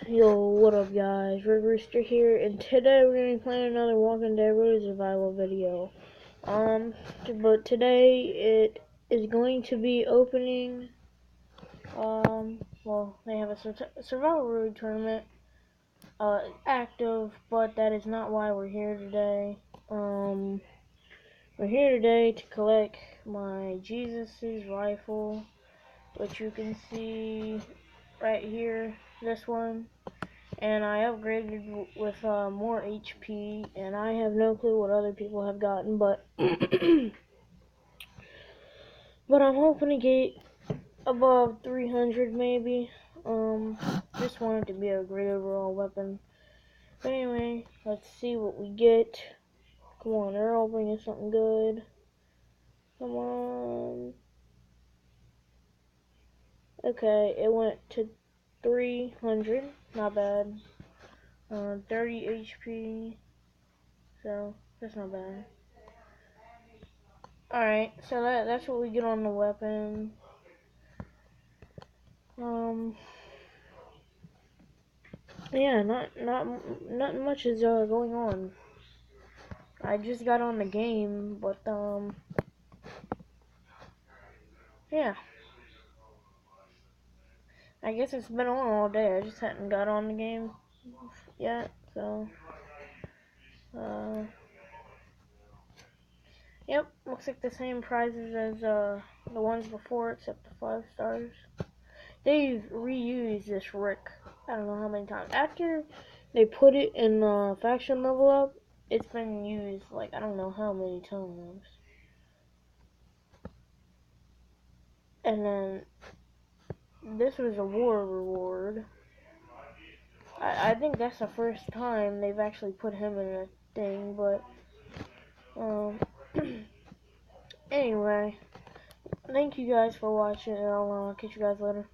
Yo, what up guys, Red Rooster here, and today we're going to be playing another Walking Dead Really Survival video. But today it is going to be opening, well, they have a survival road tournament, active, but that is not why we're here today. We're here today to collect my Jesus's rifle, which you can see right here, this one. And I upgraded with more HP, and I have no clue what other people have gotten, but but I'm hoping to get above 300 maybe. Just want it to be a great overall weapon. But anyway, let's see what we get. Come on, they're all bringing something good. Come on. Okay, it went to 300, not bad. 30 HP, so that's not bad. Alright, so that's what we get on the weapon. Yeah, not much is going on. I just got on the game, but yeah. I guess it's been on all day. I just hadn't got on the game yet, so yep, looks like the same prizes as the ones before, except the 5 stars. They've reused this Rick, I don't know how many times. After they put it in faction level up, it's been used like I don't know how many times. And then this was a war reward. I think that's the first time they've actually put him in a thing, but anyway, thank you guys for watching, and I'll catch you guys later.